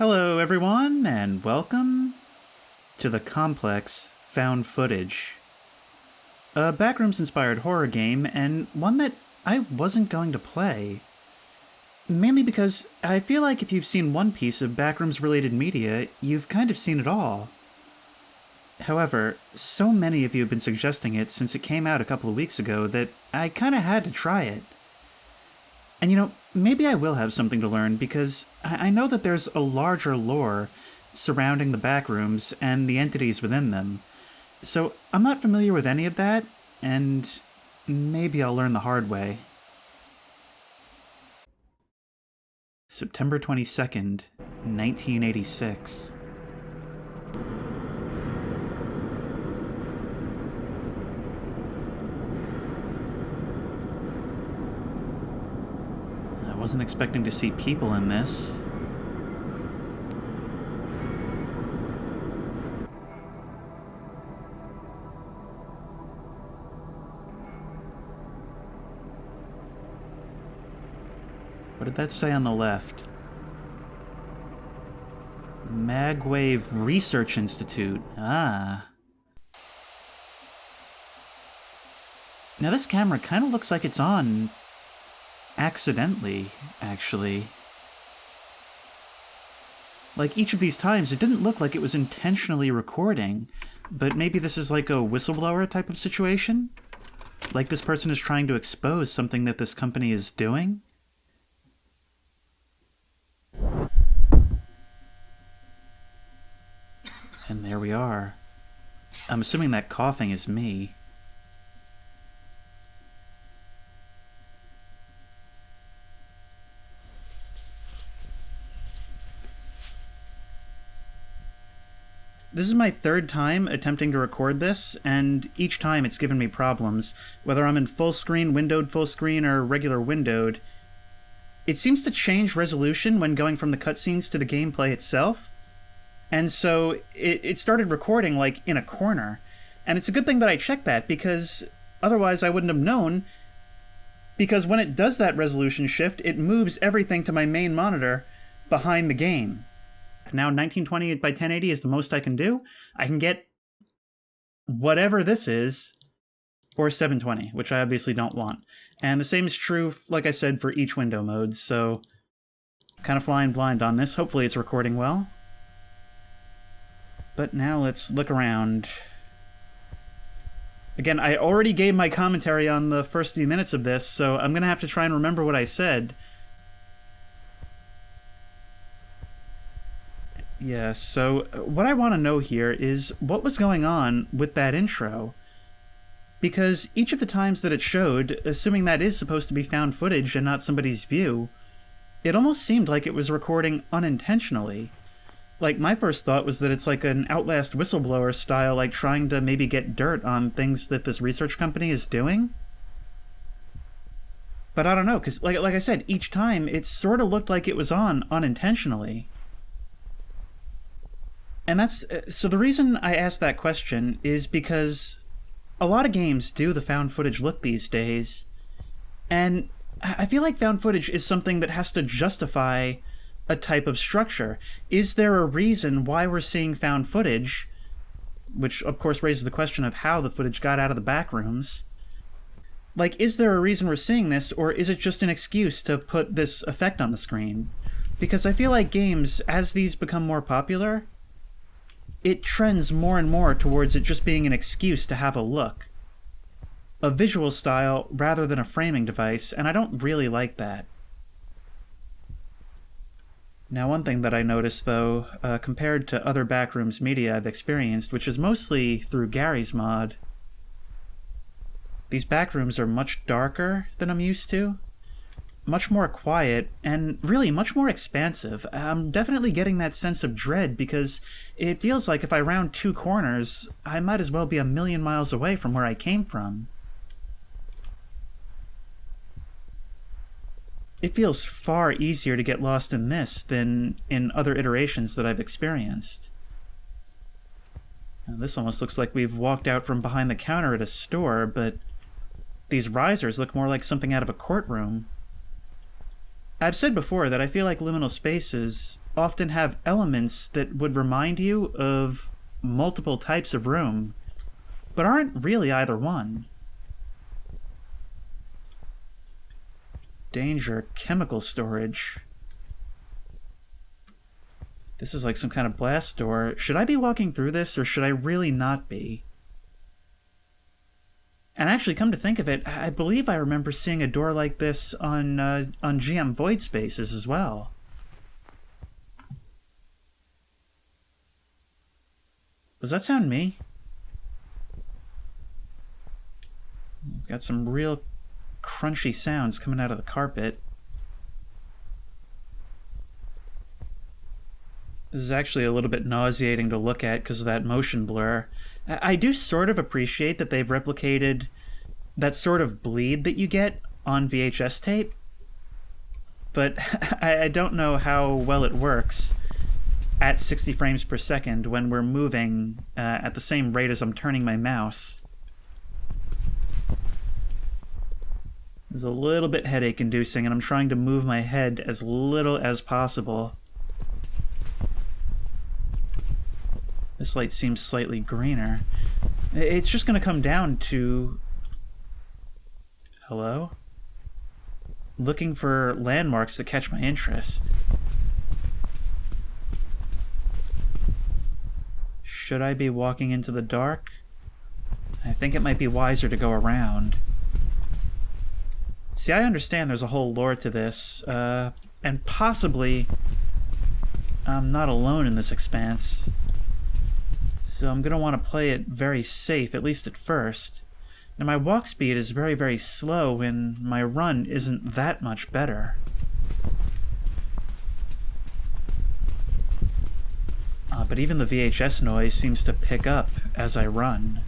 Hello, everyone, and welcome to the complex Found Footage, a Backrooms-inspired horror game, and one that I wasn't going to play. Mainly because I feel like if you've seen one piece of Backrooms-related media, you've kind of seen it all. However, so many of you have been suggesting it since it came out a couple of weeks ago that I kinda had to try it. And maybe I will have something to learn, because I know that there's a larger lore surrounding the Backrooms and the entities within them. So I'm not familiar with any of that, and maybe I'll learn the hard way. September 22nd, 1986. I wasn't expecting to see people in this. What did that say on the left? Magwave Research Institute. Ah. Now this camera kind of looks like it's on accidentally, actually. Like, each of these times, it didn't look like it was intentionally recording, but maybe this is like a whistleblower type of situation? Like this person is trying to expose something that this company is doing? And there we are. I'm assuming that coughing is me. This is my third time attempting to record this, and each time it's given me problems. Whether I'm in full screen, windowed full screen, or regular windowed, it seems to change resolution when going from the cutscenes to the gameplay itself. And so it started recording like in a corner. And it's a good thing that I checked that, because otherwise I wouldn't have known. Because when it does that resolution shift, it moves everything to my main monitor behind the game. Now 1920 by 1080 is the most I can do. I can get whatever this is, or 720, which I obviously don't want. And the same is true, like I said, for each window mode, so kind of flying blind on this. Hopefully it's recording well. But now let's look around. Again, I already gave my commentary on the first few minutes of this, so I'm going to have to try and remember what I said. Yeah, so what I want to know here is what was going on with that intro. Because each of the times that it showed, assuming that is supposed to be found footage and not somebody's view, it almost seemed like it was recording unintentionally. Like, my first thought was that it's like an Outlast whistleblower style, like trying to maybe get dirt on things that this research company is doing. But I don't know, because like I said, each time it sort of looked like it was on unintentionally. And that's... so the reason I asked that question is because a lot of games do the found footage look these days, and I feel like found footage is something that has to justify a type of structure. Is there a reason why we're seeing found footage? Which, of course, raises the question of how the footage got out of the Backrooms. Like, is there a reason we're seeing this, or is it just an excuse to put this effect on the screen? Because I feel like games, as these become more popular, it trends more and more towards it just being an excuse to have a look. A visual style rather than a framing device, and I don't really like that. Now, one thing that I noticed, though, compared to other Backrooms media I've experienced, which is mostly through Gary's mod, these Backrooms are much darker than I'm used to. Much more quiet, and really much more expansive. I'm definitely getting that sense of dread, because it feels like if I round two corners, I might as well be a million miles away from where I came from. It feels far easier to get lost in this than in other iterations that I've experienced. Now, this almost looks like we've walked out from behind the counter at a store, but these risers look more like something out of a courtroom. I've said before that I feel like liminal spaces often have elements that would remind you of multiple types of room, but aren't really either one. Danger, chemical storage. This is like some kind of blast door. Should I be walking through this, or should I really not be? And actually, come to think of it, I believe I remember seeing a door like this on GM Void Spaces as well. Does that sound me? We've got some real crunchy sounds coming out of the carpet. This is actually a little bit nauseating to look at because of that motion blur. I do sort of appreciate that they've replicated that sort of bleed that you get on VHS tape, but I don't know how well it works at 60 frames per second when we're moving at the same rate as I'm turning my mouse. It's a little bit headache-inducing, and I'm trying to move my head as little as possible. This light seems slightly greener. It's just going to come down to... Hello? Looking for landmarks that catch my interest. Should I be walking into the dark? I think it might be wiser to go around. See, I understand there's a whole lore to this, and possibly I'm not alone in this expanse. So I'm going to want to play it very safe, at least at first. Now my walk speed is very, very slow, and my run isn't that much better. But even the VHS noise seems to pick up as I run.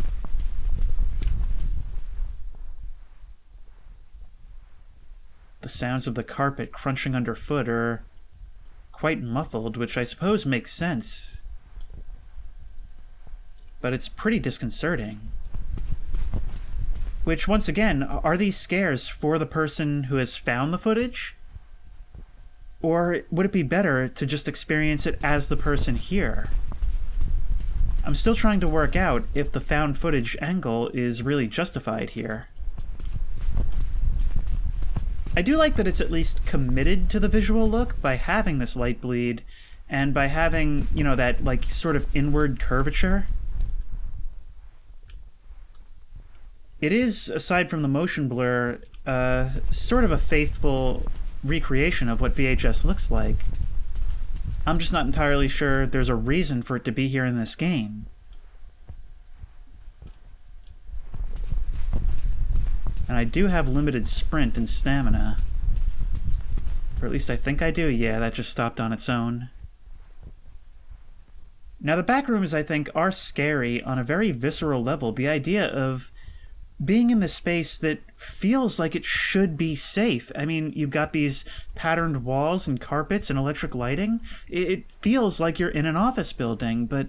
The sounds of the carpet crunching underfoot are quite muffled, which I suppose makes sense. But it's pretty disconcerting. Which, once again, are these scares for the person who has found the footage? Or would it be better to just experience it as the person here? I'm still trying to work out if the found footage angle is really justified here. I do like that it's at least committed to the visual look by having this light bleed, and by having, you know, that, like, sort of inward curvature. It is, aside from the motion blur, sort of a faithful recreation of what VHS looks like. I'm just not entirely sure there's a reason for it to be here in this game. And I do have limited sprint and stamina. Or at least I think I do. Yeah, that just stopped on its own. Now the Backrooms, I think, are scary on a very visceral level. The idea of being in this space that feels like it should be safe. I mean, you've got these patterned walls and carpets and electric lighting. It feels like you're in an office building, but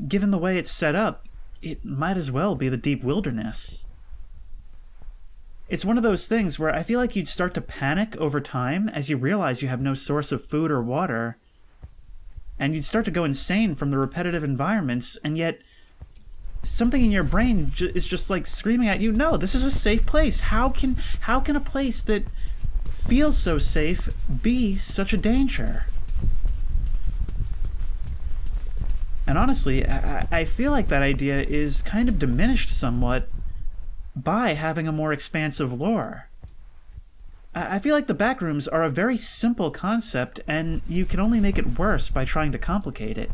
given the way it's set up, it might as well be the deep wilderness. It's one of those things where I feel like you'd start to panic over time as you realize you have no source of food or water, and you'd start to go insane from the repetitive environments, and yet something in your brain is just like screaming at you, no, this is a safe place. How can a place that feels so safe be such a danger? And honestly, I feel like that idea is kind of diminished somewhat by having a more expansive lore. I feel like the Backrooms are a very simple concept, and you can only make it worse by trying to complicate it.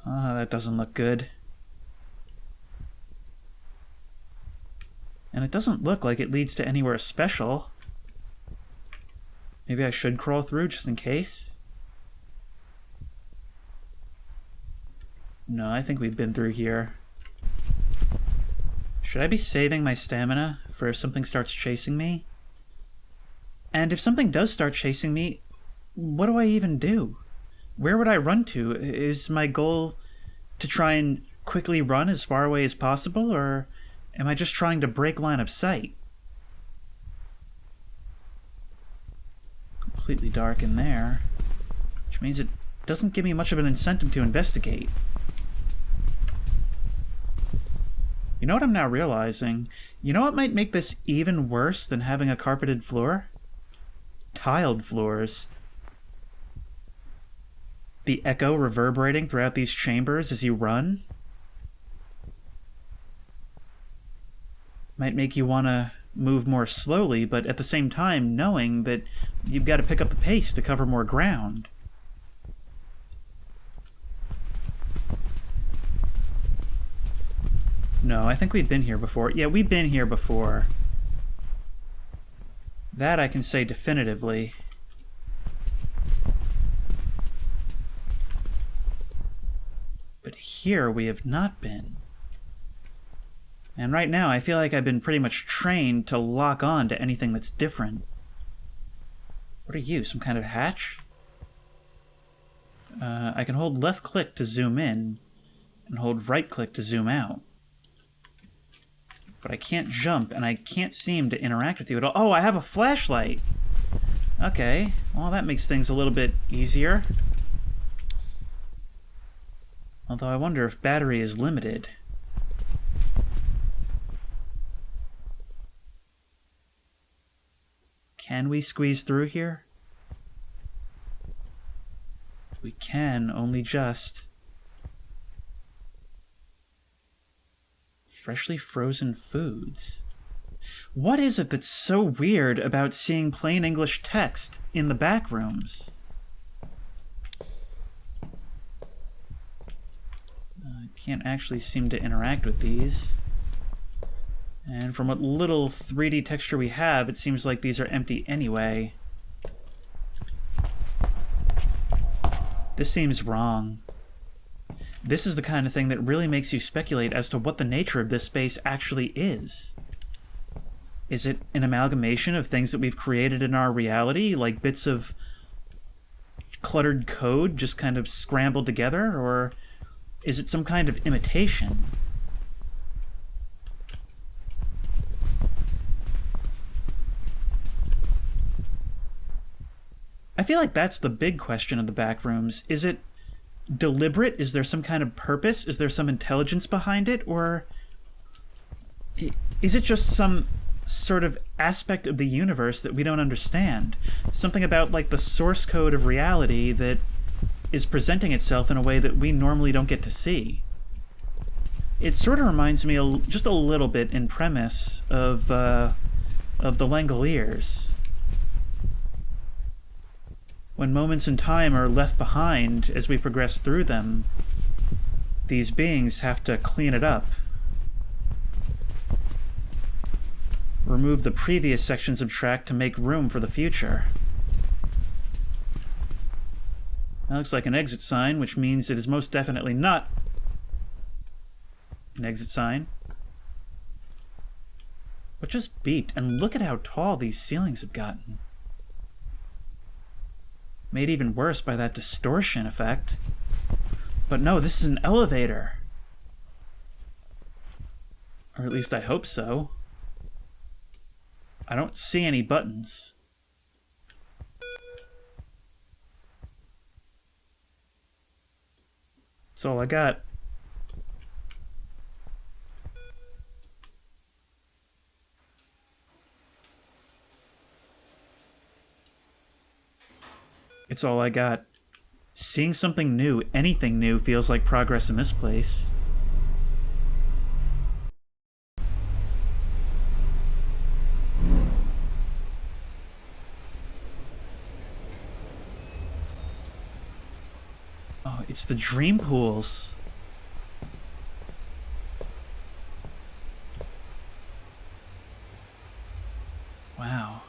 That doesn't look good. And it doesn't look like it leads to anywhere special. Maybe I should crawl through just in case. No, I think we've been through here. Should I be saving my stamina for if something starts chasing me? And if something does start chasing me, what do I even do? Where would I run to? Is my goal to try and quickly run as far away as possible, or am I just trying to break line of sight? completely dark in there, which means it doesn't give me much of an incentive to investigate. You know what I'm now realizing? You know what might make this even worse than having a carpeted floor? Tiled floors. The echo reverberating throughout these chambers as you run might make you want to move more slowly, but at the same time knowing that you've got to pick up the pace to cover more ground. No, I think we've been here before. Yeah, we've been here before. That I can say definitively. But here we have not been. And right now I feel like I've been pretty much trained to lock on to anything that's different. What are you, some kind of hatch? I can hold left click to zoom in, and hold right click to zoom out. But I can't jump, and I can't seem to interact with you at all. Oh, I have a flashlight! Okay, well that makes things a little bit easier. Although I wonder if battery is limited. Can we squeeze through here? We can, only just. Freshly frozen foods. What is it that's so weird about seeing plain English text in the Backrooms? I can't actually seem to interact with these. And from what little 3D texture we have, it seems like these are empty anyway. This seems wrong. This is the kind of thing that really makes you speculate as to what the nature of this space actually is. Is it an amalgamation of things that we've created in our reality, like bits of cluttered code just kind of scrambled together, or is it some kind of imitation? I feel like that's the big question of the Backrooms. Is it deliberate? Is there some kind of purpose? Is there some intelligence behind it? Or is it just some sort of aspect of the universe that we don't understand? Something about, like, the source code of reality that is presenting itself in a way that we normally don't get to see. It sort of reminds me just a little bit in premise of the Langoliers. When moments in time are left behind as we progress through them, these beings have to clean it up. Remove the previous sections of track to make room for the future. That looks like an exit sign, which means it is most definitely not an exit sign. But just beat, and look at how tall these ceilings have gotten. Made even worse by that distortion effect. But no, this is an elevator. Or at least I hope so. I don't see any buttons. That's all I got. It's all I got. Seeing something new, anything new, feels like progress in this place. Oh, it's the dream pools. Wow.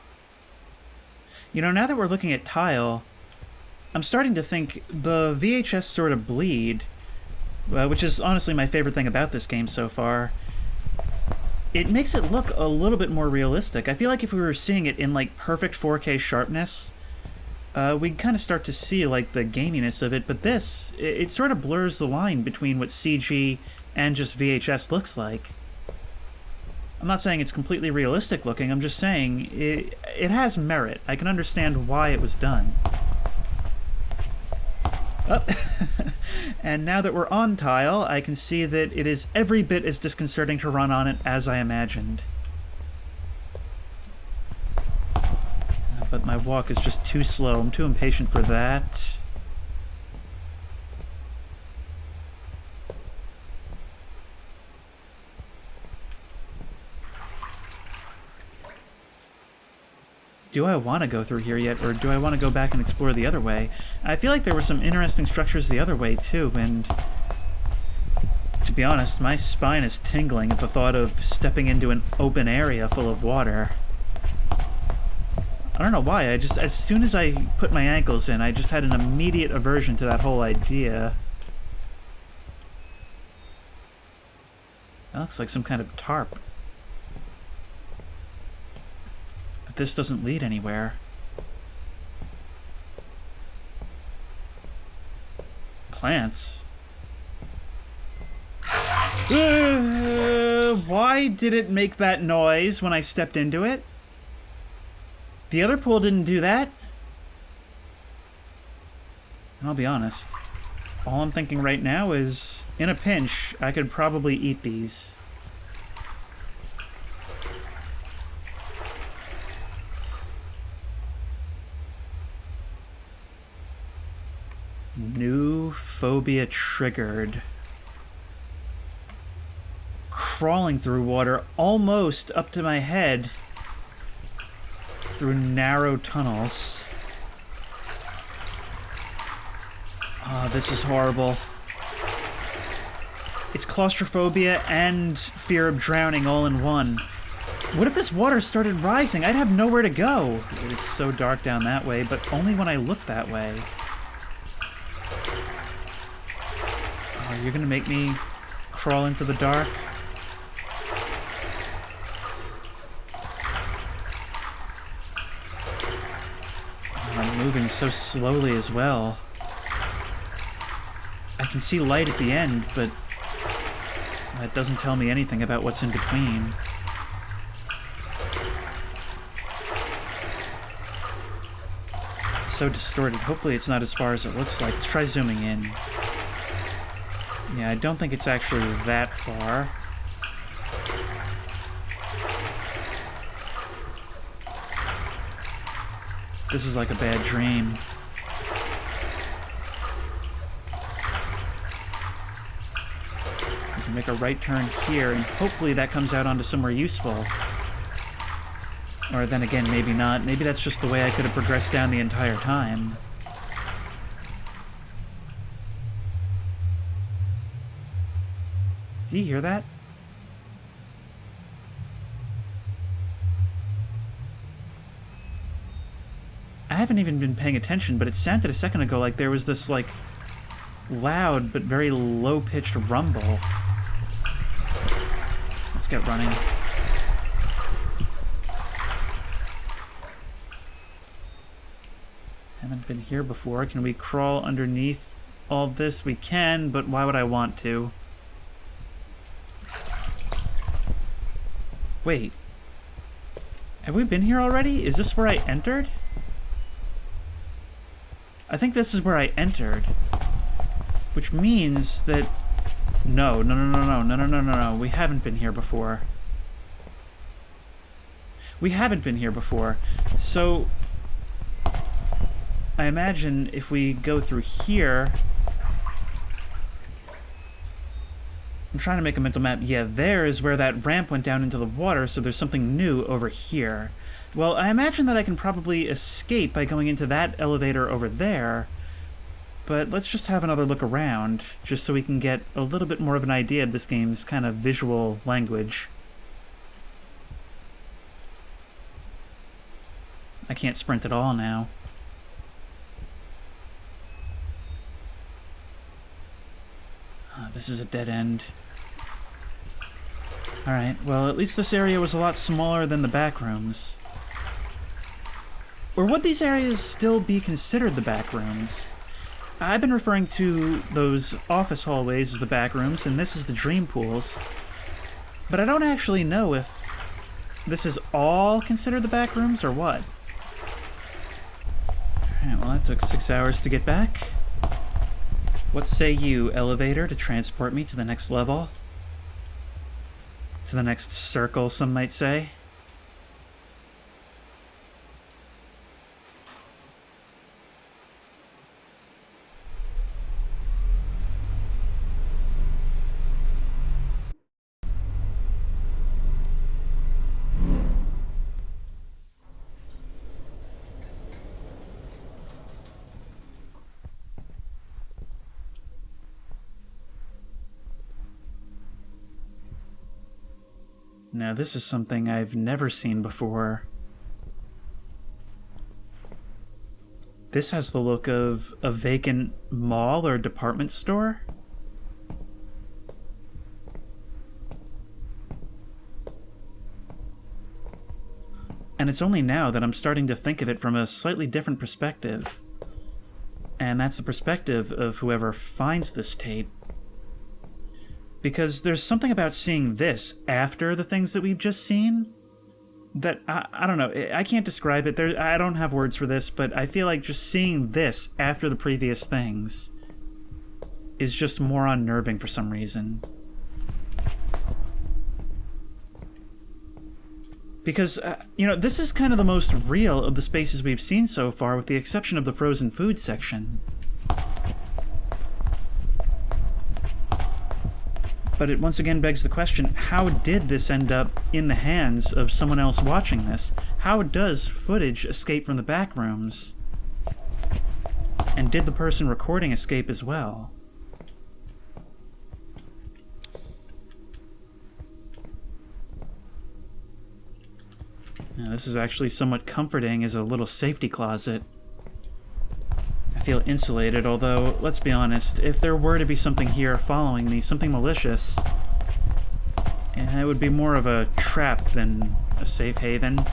You know, now that we're looking at tile, I'm starting to think the VHS sort of bleed, which is honestly my favorite thing about this game so far. It makes it look a little bit more realistic. I feel like if we were seeing it in, like, perfect 4K sharpness, we'd kind of start to see, like, the gaminess of it, but this, it sort of blurs the line between what CG and just VHS looks like. I'm not saying it's completely realistic looking, I'm just saying it has merit. I can understand why it was done. Oh. And now that we're on tile, I can see that it is every bit as disconcerting to run on it as I imagined. But my walk is just too slow. I'm too impatient for that. Do I want to go through here yet, or do I want to go back and explore the other way? I feel like there were some interesting structures the other way, too, and to be honest, my spine is tingling at the thought of stepping into an open area full of water. I don't know why, as soon as I put my ankles in, I just had an immediate aversion to that whole idea. That looks like some kind of tarp. But this doesn't lead anywhere. Plants? Why did it make that noise when I stepped into it? The other pool didn't do that. And I'll be honest, all I'm thinking right now is, in a pinch, I could probably eat these. New phobia triggered. Crawling through water almost up to my head through narrow tunnels. Oh, this is horrible. It's claustrophobia and fear of drowning all in one. What if this water started rising? I'd have nowhere to go. It is so dark down that way, but only when I look that way. Oh, you're gonna make me crawl into the dark? Oh, I'm moving so slowly as well. I can see light at the end, but that doesn't tell me anything about what's in between. So distorted. Hopefully it's not as far as it looks like. Let's try zooming in. Yeah, I don't think it's actually that far. This is like a bad dream. We can make a right turn here, and hopefully that comes out onto somewhere useful. Or then again, maybe not. Maybe that's just the way I could have progressed down the entire time. Do you hear that? I haven't even been paying attention, but it sounded a second ago like there was this, like, loud but very low-pitched rumble. Let's get running. Haven't been here before. Can we crawl underneath all this? We can, but why would I want to? Wait. Have we been here already? Is this where I entered? I think this is where I entered. Which means that... No. We haven't been here before. We haven't been here before. So... I imagine if we go through here... I'm trying to make a mental map. Yeah, there is where that ramp went down into the water, so there's something new over here. Well, I imagine that I can probably escape by going into that elevator over there, but let's just have another look around, just so we can get a little bit more of an idea of this game's kind of visual language. I can't sprint at all now. This is a dead end. Alright, well, at least this area was a lot smaller than the Backrooms. Or would these areas still be considered the Backrooms? I've been referring to those office hallways as the Backrooms, and this is the dream pools. But I don't actually know if this is all considered the back rooms, or what? Alright, well, that took 6 hours to get back. What say you, elevator, to transport me to the next level? To the next circle, some might say. Now, this is something I've never seen before. This has the look of a vacant mall or department store. And it's only now that I'm starting to think of it from a slightly different perspective. And that's the perspective of whoever finds this tape. Because there's something about seeing this after the things that we've just seen that, I don't know, I can't describe it. I don't have words for this, but I feel like just seeing this after the previous things is just more unnerving for some reason. Because, you know, this is kind of the most real of the spaces we've seen so far, with the exception of the frozen food section. But it once again begs the question, how did this end up in the hands of someone else watching this? How does footage escape from the back rooms? And did the person recording escape as well? Now, this is actually somewhat comforting as a little safety closet. I feel insulated, although, let's be honest, if there were to be something here following me, something malicious, it would be more of a trap than a safe haven.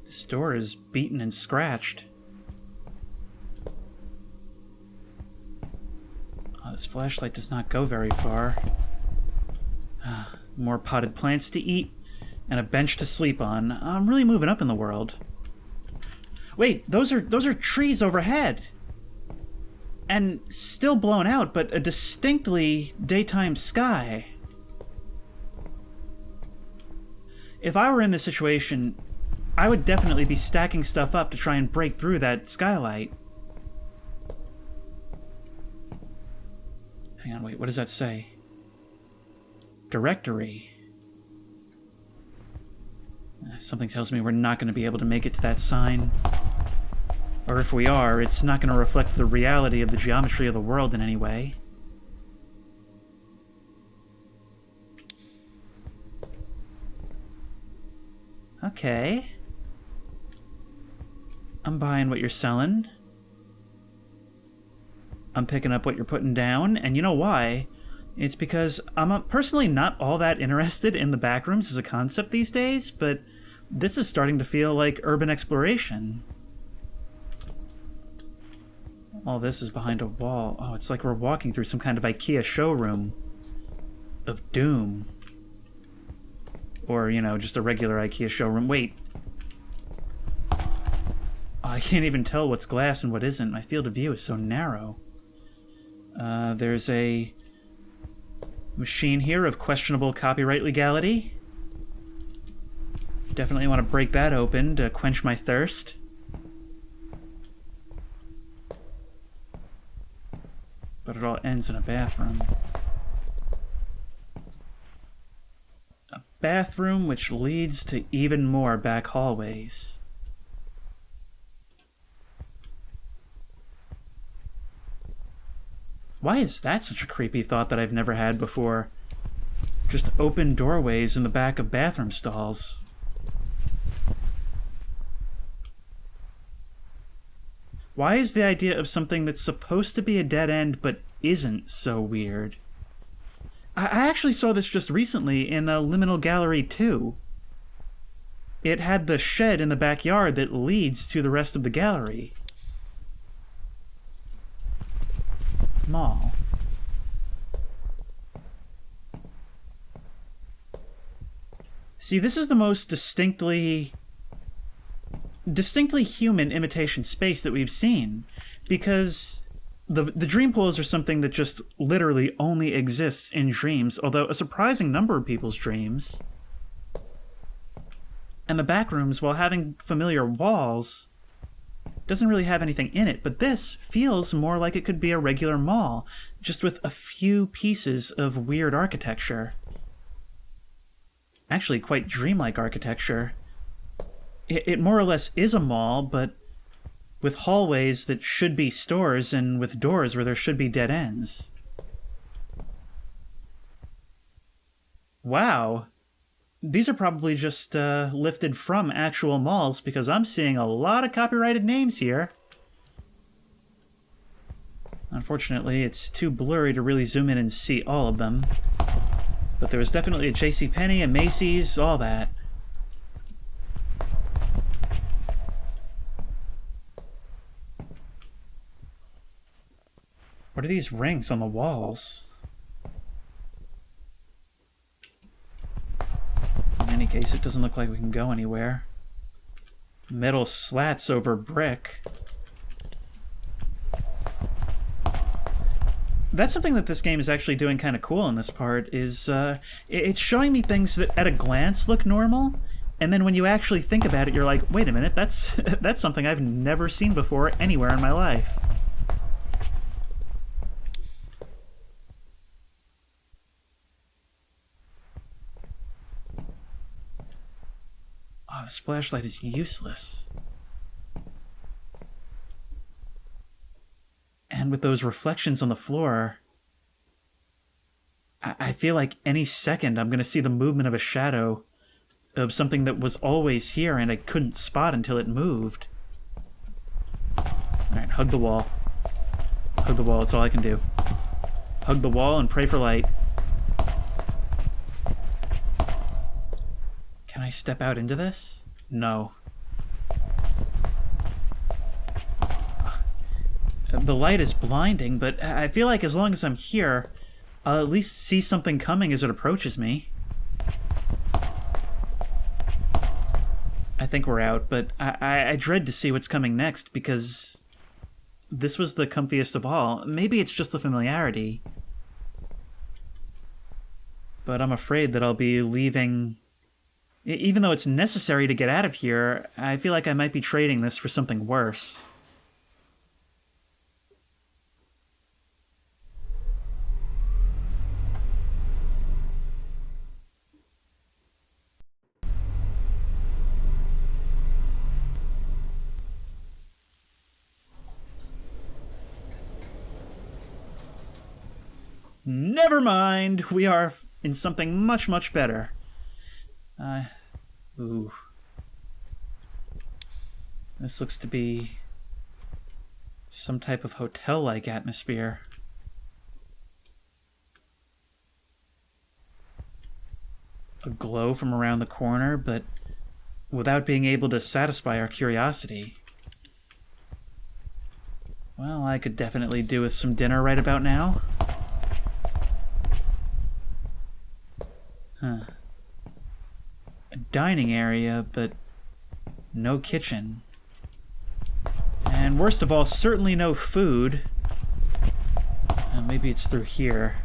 This door is beaten and scratched. Oh, this flashlight does not go very far. More potted plants to eat, and a bench to sleep on. I'm really moving up in the world. Wait, those are trees overhead! And still blown out, but a distinctly daytime sky. If I were in this situation, I would definitely be stacking stuff up to try and break through that skylight. Hang on, wait, what does that say? Directory. Something tells me we're not going to be able to make it to that sign. Or if we are, it's not going to reflect the reality of the geometry of the world in any way. Okay. I'm buying what you're selling. I'm picking up what you're putting down, and you know why? It's because I'm personally not all that interested in the backrooms as a concept these days, but this is starting to feel like urban exploration. All this is behind a wall. Oh, it's like we're walking through some kind of IKEA showroom of doom. Or, you know, just a regular IKEA showroom. Wait. Oh, I can't even tell what's glass and what isn't. My field of view is so narrow. There's a machine here of questionable copyright legality. Definitely want to break that open to quench my thirst. But it all ends in a bathroom. A bathroom which leads to even more back hallways. Why is that such a creepy thought that I've never had before? Just open doorways in the back of bathroom stalls. Why is the idea of something that's supposed to be a dead end but isn't so weird? I actually saw this just recently in a Liminal Gallery 2. It had the shed in the backyard that leads to the rest of the gallery. mall. See, this is the most distinctly human imitation space that we've seen, because the dream pools are something that just literally only exists in dreams, although a surprising number of people's dreams. And the Backrooms, while having familiar walls, doesn't really have anything in it, but this feels more like it could be a regular mall, just with a few pieces of weird architecture. Actually, quite dreamlike architecture. It more or less is a mall, but with hallways that should be stores and with doors where there should be dead ends. Wow. These are probably just lifted from actual malls, because I'm seeing a lot of copyrighted names here. Unfortunately, it's too blurry to really zoom in and see all of them. But there was definitely a JCPenney, a Macy's, all that. What are these rings on the walls? In any case, it doesn't look like we can go anywhere. Metal slats over brick. That's something that this game is actually doing kind of cool in this part, is it's showing me things that at a glance look normal, and then when you actually think about it, you're like, wait a minute, that's something I've never seen before anywhere in my life. Oh, this flashlight is useless. And with those reflections on the floor, I feel like any second I'm going to see the movement of a shadow of something that was always here and I couldn't spot until it moved. Alright, hug the wall. Hug the wall, it's all I can do. Hug the wall and pray for light. Can I step out into this? No. The light is blinding, but I feel like as long as I'm here, I'll at least see something coming as it approaches me. I think we're out, but I dread to see what's coming next, because this was the comfiest of all. Maybe it's just the familiarity. But I'm afraid that I'll be leaving... Even though it's necessary to get out of here, I feel like I might be trading this for something worse. Never mind, we are in something much, much better. Ooh. This looks to be some type of hotel-like atmosphere. A glow from around the corner, but without being able to satisfy our curiosity. Well, I could definitely do with some dinner right about now. Huh. A dining area, but no kitchen. And worst of all, certainly no food. Maybe it's through here.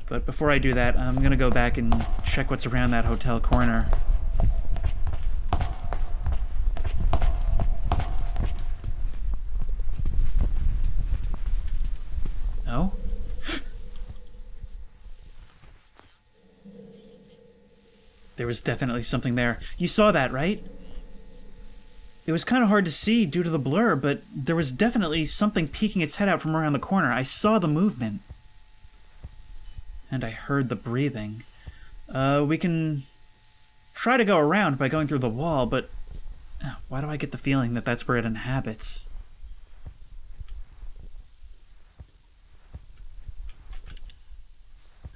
But before I do that, I'm gonna go back and check what's around that hotel corner. Oh? There was definitely something there. You saw that, right? It was kind of hard to see due to the blur, but there was definitely something peeking its head out from around the corner. I saw the movement. And I heard the breathing. We can try to go around by going through the wall, but why do I get the feeling that that's where it inhabits?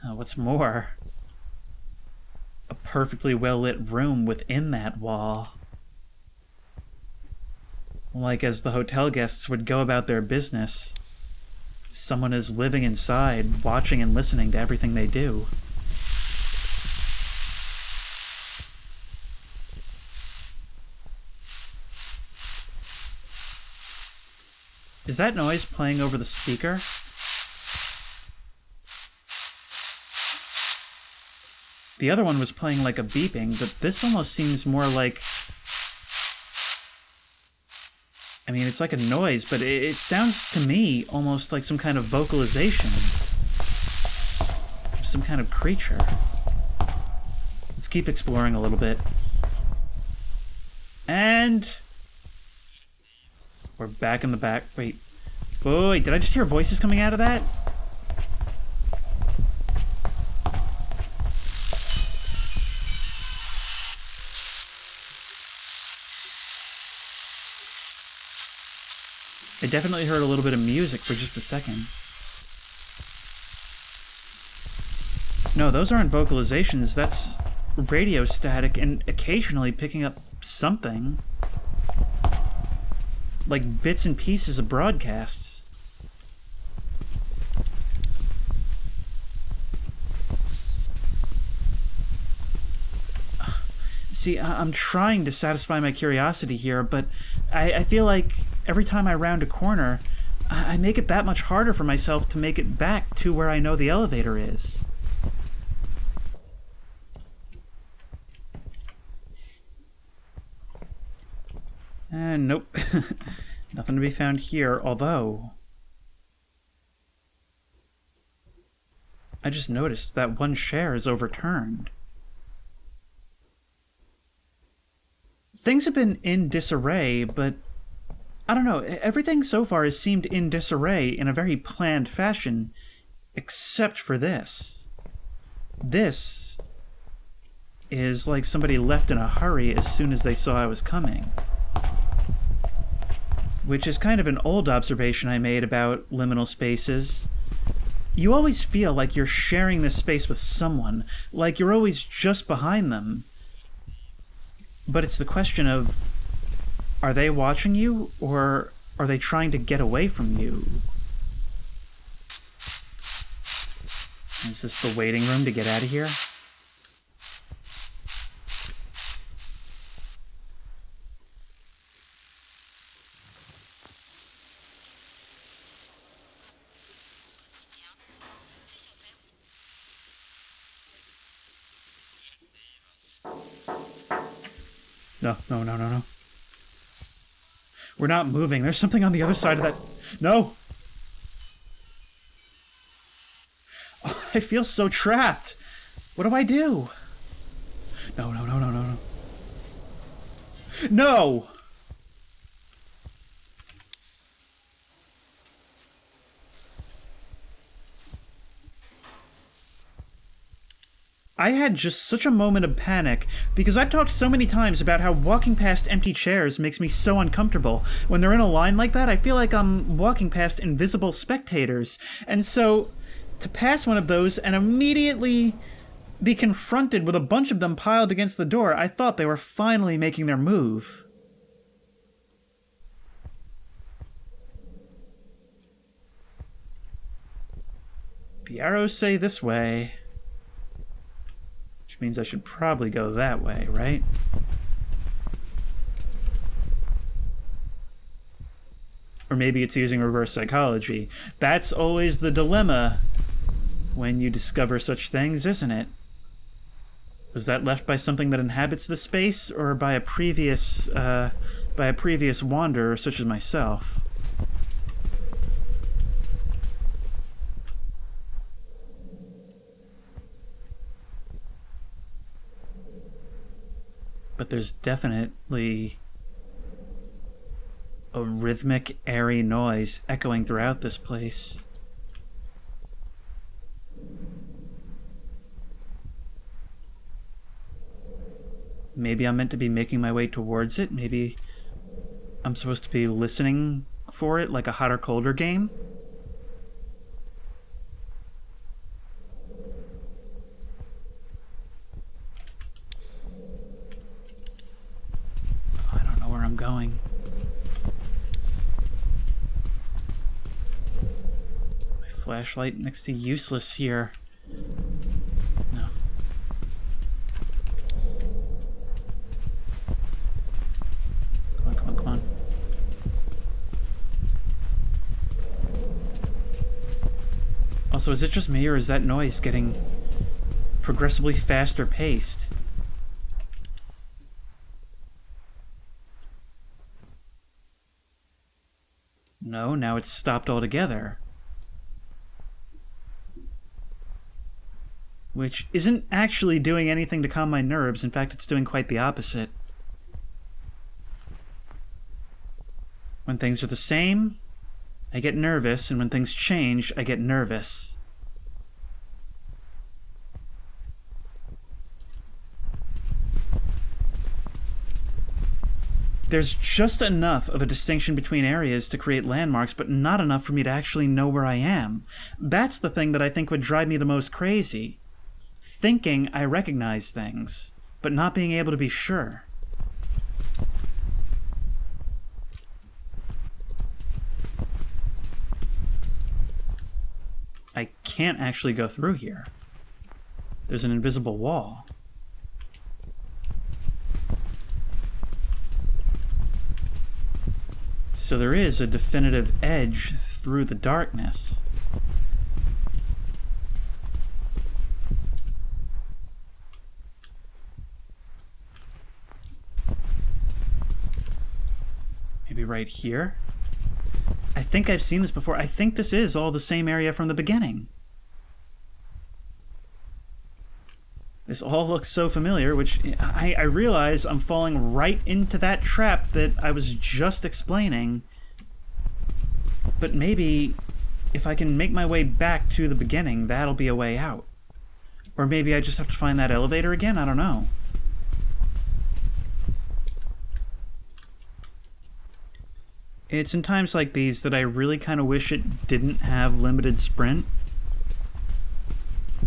What's more, a perfectly well-lit room within that wall. Like as the hotel guests would go about their business, someone is living inside, watching and listening to everything they do. Is that noise playing over the speaker? The other one was playing like a beeping, but this almost seems more like... I mean, it's like a noise, but it sounds to me almost like some kind of vocalization. Some kind of creature. Let's keep exploring a little bit. And... we're back in the back. Wait. Wait, did I just hear voices coming out of that? I definitely heard a little bit of music for just a second. No, those aren't vocalizations. That's radio static and occasionally picking up something. Like bits and pieces of broadcasts. See, I'm trying to satisfy my curiosity here, but I feel like every time I round a corner, I make it that much harder for myself to make it back to where I know the elevator is. Nope. Nothing to be found here, although... I just noticed that one chair is overturned. Things have been in disarray, but... I don't know, everything so far has seemed in disarray in a very planned fashion, except for this. This is like somebody left in a hurry as soon as they saw I was coming. Which is kind of an old observation I made about liminal spaces. You always feel like you're sharing this space with someone, like you're always just behind them. But it's the question of, are they watching you, or are they trying to get away from you? Is this the waiting room to get out of here? No. We're not moving. There's something on the other side of that... No! Oh, I feel so trapped. What do I do? No. No! I had just such a moment of panic, because I've talked so many times about how walking past empty chairs makes me so uncomfortable. When they're in a line like that, I feel like I'm walking past invisible spectators. And so, to pass one of those and immediately be confronted with a bunch of them piled against the door, I thought they were finally making their move. The arrows say this way. Which means I should probably go that way, right? Or maybe it's using reverse psychology. That's always the dilemma when you discover such things, isn't it? Was that left by something that inhabits the space, or by a previous wanderer such as myself? But there's definitely a rhythmic, airy noise echoing throughout this place. Maybe I'm meant to be making my way towards it. Maybe I'm supposed to be listening for it like a hotter colder game. Going. Flashlight next to useless here. No. Come on, come on, come on. Also, is it just me, or is that noise getting progressively faster paced? No, now it's stopped altogether. Which isn't actually doing anything to calm my nerves. In fact, it's doing quite the opposite. When things are the same, I get nervous, and when things change, I get nervous. There's just enough of a distinction between areas to create landmarks, but not enough for me to actually know where I am. That's the thing that I think would drive me the most crazy. Thinking I recognize things, but not being able to be sure. I can't actually go through here. There's an invisible wall. So there is a definitive edge through the darkness. Maybe right here? I think I've seen this before. I think this is all the same area from the beginning. This all looks so familiar, which I realize I'm falling right into that trap that I was just explaining. But maybe if I can make my way back to the beginning, that'll be a way out. Or maybe I just have to find that elevator again? I don't know. It's in times like these that I really kind of wish it didn't have limited sprint.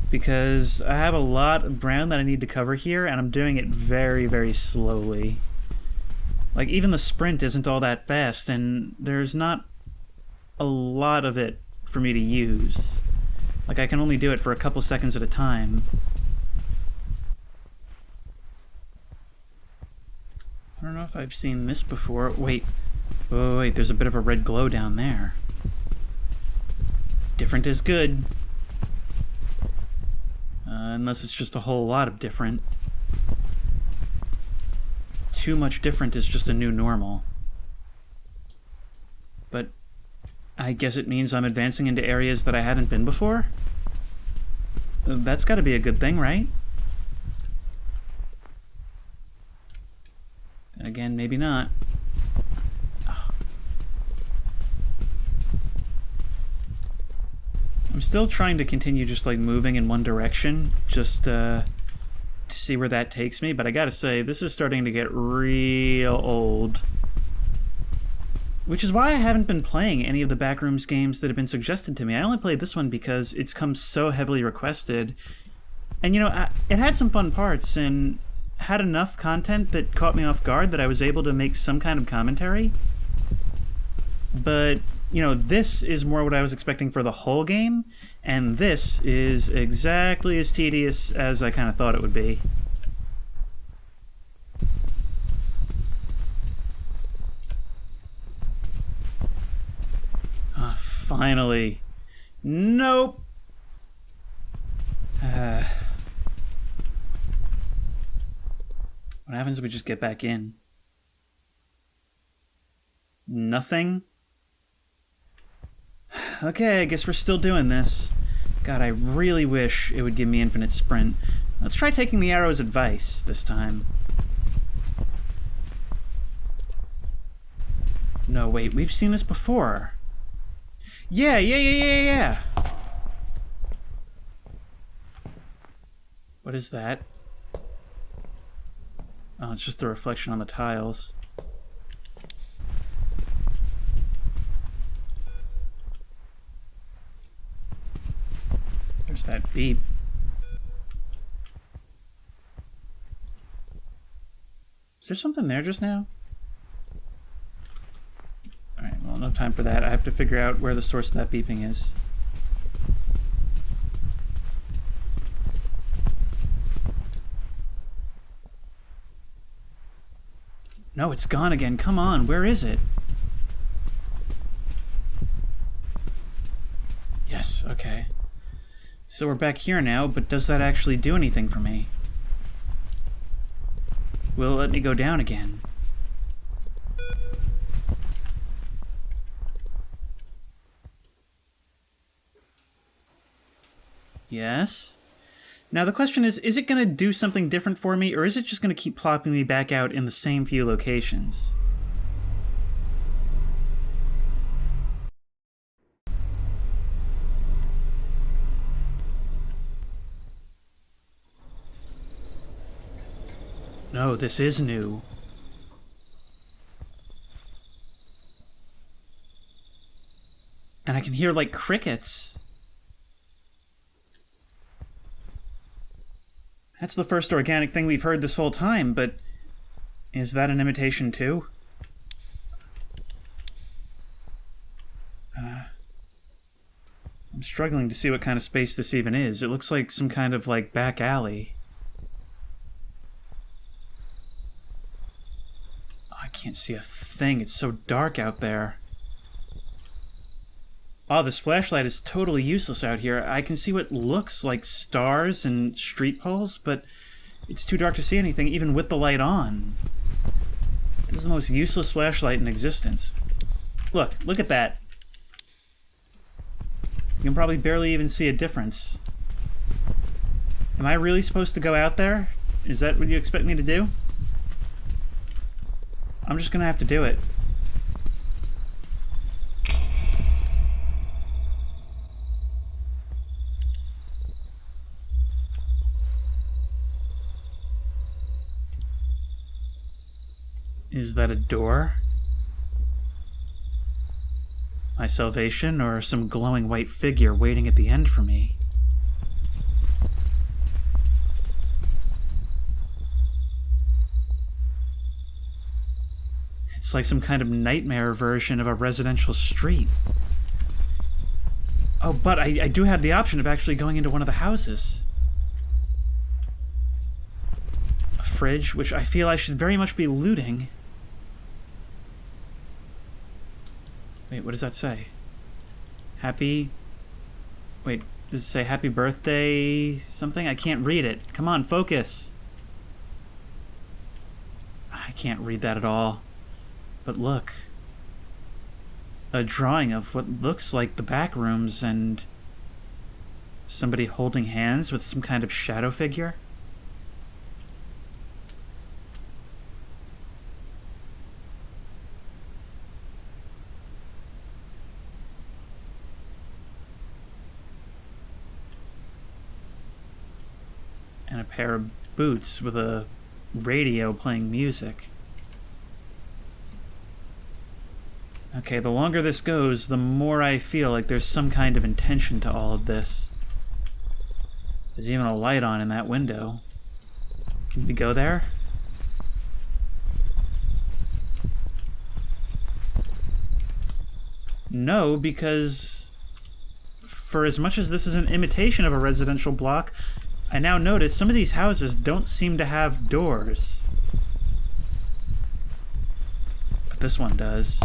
Because I have a lot of ground that I need to cover here, and I'm doing it very, very slowly. Like, even the sprint isn't all that fast, and there's not a lot of it for me to use. Like, I can only do it for a couple seconds at a time. I don't know if I've seen this before. Wait. Oh, wait, there's a bit of a red glow down there. Different is good. Unless it's just a whole lot of different. Too much different is just a new normal. But I guess it means I'm advancing into areas that I hadn't been before? That's gotta be a good thing, right? Again, maybe not. I'm still trying to continue just like moving in one direction, just to see where that takes me, but I gotta say, this is starting to get real old. Which is why I haven't been playing any of the Backrooms games that have been suggested to me. I only played this one because it's come so heavily requested. And you know, it had some fun parts and had enough content that caught me off guard that I was able to make some kind of commentary. But you know, this is more what I was expecting for the whole game, and this is exactly as tedious as I kind of thought it would be. Finally. Nope. What happens if we just get back in? Nothing? Okay, I guess we're still doing this. God, I really wish it would give me infinite sprint. Let's try taking the arrow's advice this time. No, wait, we've seen this before. Yeah. What is that? Oh, it's just the reflection on the tiles. There's that beep. Is there something there just now? Alright, well, no time for that. I have to figure out where the source of that beeping is. No, it's gone again. Come on, where is it? Yes, okay. So we're back here now, but does that actually do anything for me? Will it let me go down again? Yes? Now the question is it going to do something different for me, or is it just going to keep plopping me back out in the same few locations? No, this is new. And I can hear, like, crickets. That's the first organic thing we've heard this whole time, but is that an imitation too? I'm struggling to see what kind of space this even is. It looks like some kind of, like, back alley. Oh, I can't see a thing. It's so dark out there. Oh, this flashlight is totally useless out here. I can see what looks like stars and street poles, but it's too dark to see anything, even with the light on. This is the most useless flashlight in existence. Look at that. You can probably barely even see a difference. Am I really supposed to go out there? Is that what you expect me to do? I'm just gonna have to do it. Is that a door? My salvation, or some glowing white figure waiting at the end for me? It's like some kind of nightmare version of a residential street. Oh, but I do have the option of actually going into one of the houses. A fridge, which I feel I should very much be looting. Wait, what does that say? Happy... Wait, does it say happy birthday something? I can't read it. Come on, focus. I can't read that at all. But look. A drawing of what looks like the Backrooms and somebody holding hands with some kind of shadow figure. And a pair of boots with a radio playing music. Okay, the longer this goes, the more I feel like there's some kind of intention to all of this. There's even a light on in that window. Can we go there? No, because for as much as this is an imitation of a residential block, I now notice some of these houses don't seem to have doors. But this one does.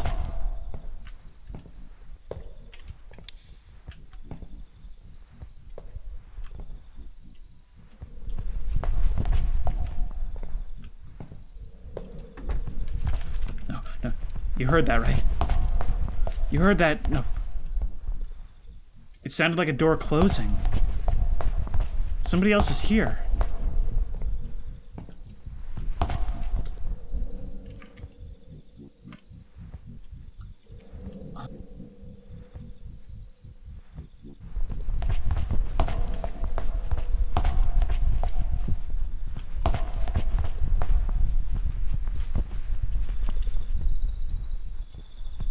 No. You heard that, right? You heard that? No. It sounded like a door closing. Somebody else is here.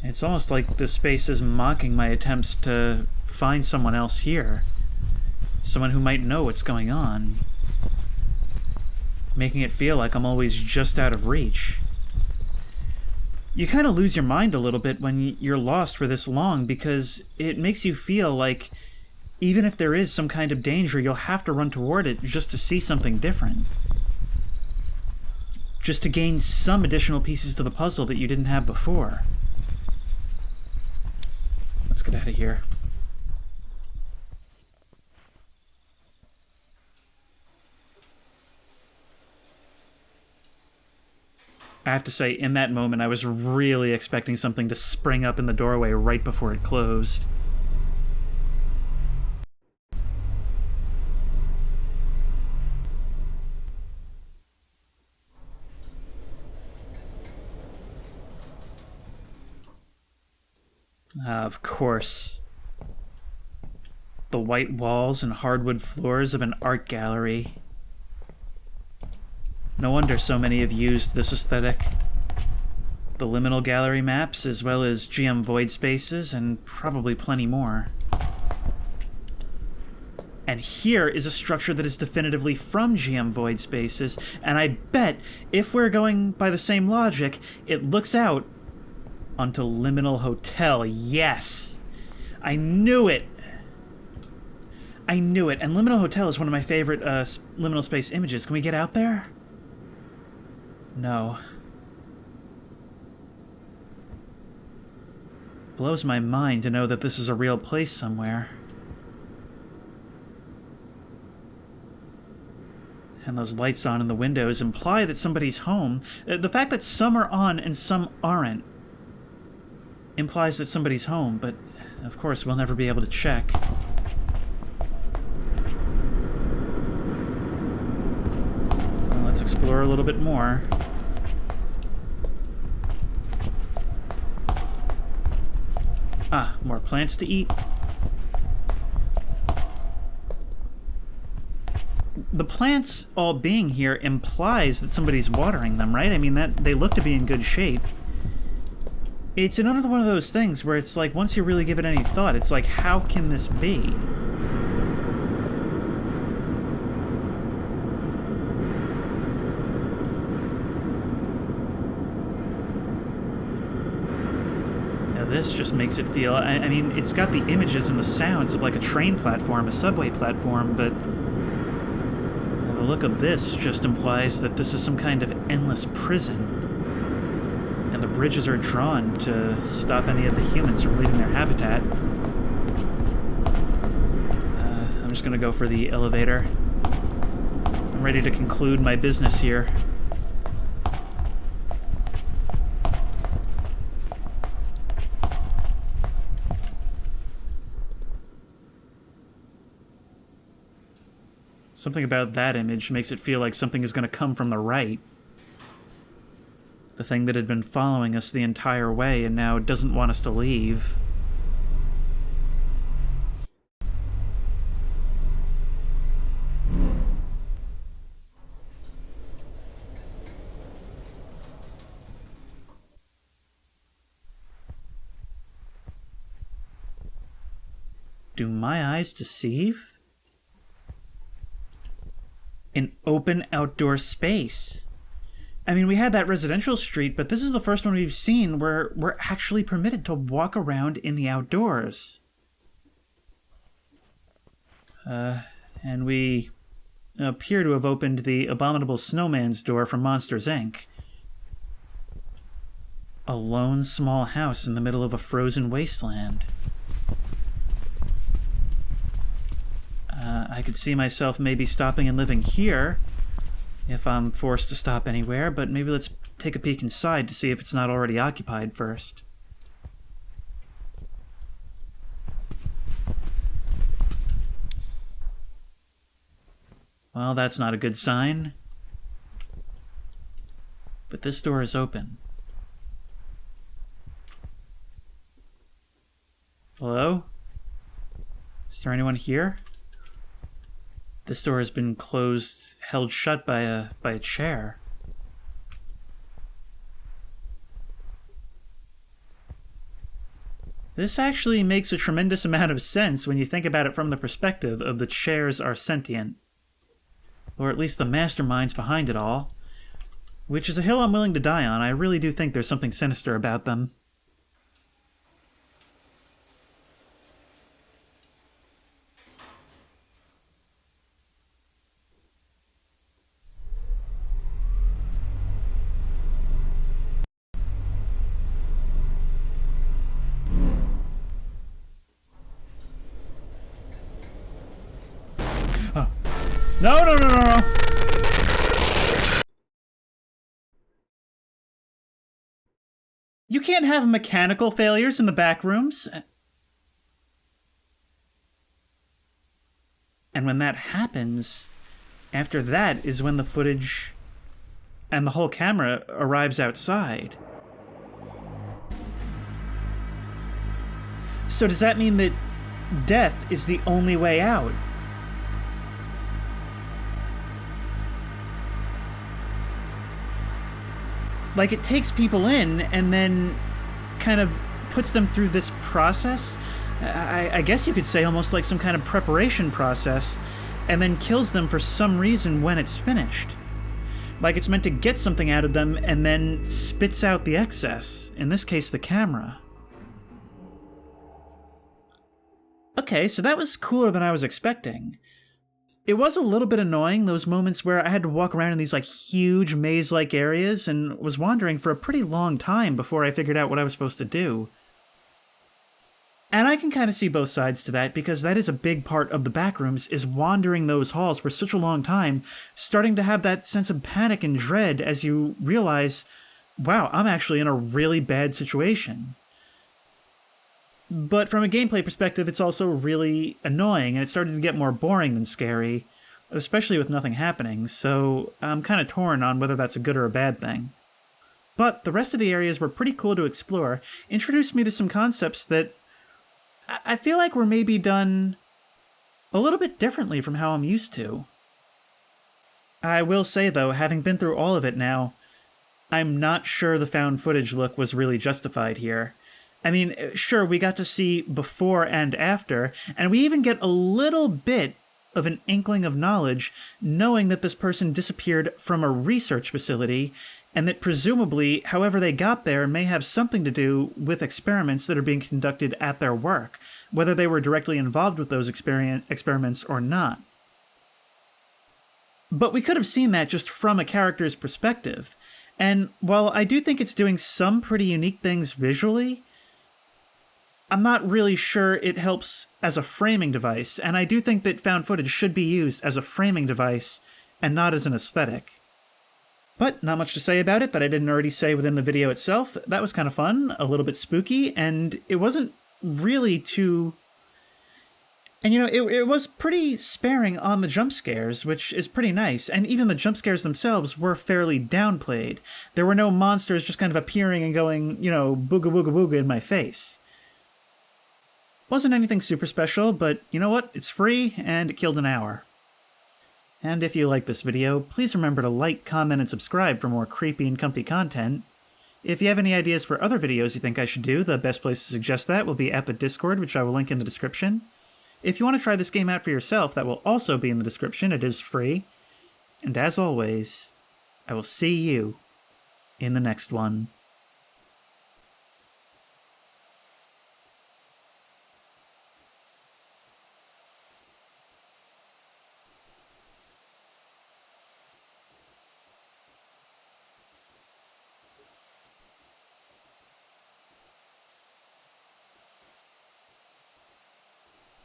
It's almost like this space is mocking my attempts to find someone else here. Someone who might know what's going on. Making it feel like I'm always just out of reach. You kind of lose your mind a little bit when you're lost for this long, because it makes you feel like even if there is some kind of danger, you'll have to run toward it just to see something different. just to gain some additional pieces to the puzzle that you didn't have before. Let's get out of here. I have to say, in that moment, I was really expecting something to spring up in the doorway right before it closed. Of course. The white walls and hardwood floors of an art gallery. No wonder so many have used this aesthetic. The liminal gallery maps, as well as GM void spaces, and probably plenty more. And here is a structure that is definitively from GM void spaces, and I bet, if we're going by the same logic, it looks out onto Liminal Hotel. Yes! I knew it! I knew it, and Liminal Hotel is one of my favorite liminal space images. Can we get out there? No. Blows my mind to know that this is a real place somewhere. And those lights on in the windows imply that somebody's home. The fact that some are on and some aren't implies that somebody's home, but of course we'll never be able to check. Well, let's explore a little bit more. Ah, more plants to eat. The plants all being here implies that somebody's watering them, right? I mean, that they look to be in good shape. It's another one of those things where it's like, once you really give it any thought, it's like, how can this be? This just makes it feel... I mean, it's got the images and the sounds of like a train platform, a subway platform, but the look of this just implies that this is some kind of endless prison. And the bridges are drawn to stop any of the humans from leaving their habitat. I'm just gonna go for the elevator. I'm ready to conclude my business here. Something about that image makes it feel like something is going to come from the right. The thing that had been following us the entire way and now doesn't want us to leave. Do my eyes deceive? An open outdoor space. I mean, we had that residential street, but this is the first one we've seen where we're actually permitted to walk around in the outdoors. And we appear to have opened the Abominable Snowman's door from Monsters, Inc. A lone small house in the middle of a frozen wasteland. I could see myself maybe stopping and living here if I'm forced to stop anywhere, but maybe let's take a peek inside to see if it's not already occupied first. Well, that's not a good sign. But this door is open. Hello? Is there anyone here? This door has been closed, held shut by a chair. This actually makes a tremendous amount of sense when you think about it from the perspective of the chairs are sentient. Or at least the masterminds behind it all. Which is a hill I'm willing to die on. I really do think there's something sinister about them. No, no, no, no, no! You can't have mechanical failures in the back rooms. And when that happens, after that is when the footage and the whole camera arrives outside. So does that mean that death is the only way out? Like, it takes people in and then kind of puts them through this process. I guess you could say almost like some kind of preparation process, and then kills them for some reason when it's finished. Like it's meant to get something out of them and then spits out the excess, in this case the camera. Okay, so that was cooler than I was expecting. It was a little bit annoying, those moments where I had to walk around in these like huge maze-like areas and was wandering for a pretty long time before I figured out what I was supposed to do. And I can kind of see both sides to that, because that is a big part of the Backrooms, is wandering those halls for such a long time, starting to have that sense of panic and dread as you realize, wow, I'm actually in a really bad situation. But from a gameplay perspective, it's also really annoying, and it started to get more boring than scary, especially with nothing happening, so I'm kind of torn on whether that's a good or a bad thing. But the rest of the areas were pretty cool to explore, introduced me to some concepts that I feel like were maybe done a little bit differently from how I'm used to. I will say, though, having been through all of it now, I'm not sure the found footage look was really justified here. I mean, sure, we got to see before and after, and we even get a little bit of an inkling of knowledge, knowing that this person disappeared from a research facility, and that presumably, however they got there may have something to do with experiments that are being conducted at their work, whether they were directly involved with those experiments or not. But we could have seen that just from a character's perspective, and while I do think it's doing some pretty unique things visually, I'm not really sure it helps as a framing device, and I do think that found footage should be used as a framing device and not as an aesthetic. But not much to say about it that I didn't already say within the video itself. That was kind of fun, a little bit spooky, and it wasn't really too... And it was pretty sparing on the jump scares, which is pretty nice, and even the jump scares themselves were fairly downplayed. There were no monsters just kind of appearing and going, booga booga booga in my face. Wasn't anything super special, but you know what? It's free, and it killed an hour. And if you like this video, please remember to like, comment, and subscribe for more creepy and comfy content. If you have any ideas for other videos you think I should do, the best place to suggest that will be at the Discord, which I will link in the description. If you want to try this game out for yourself, that will also be in the description. It is free. And as always, I will see you in the next one.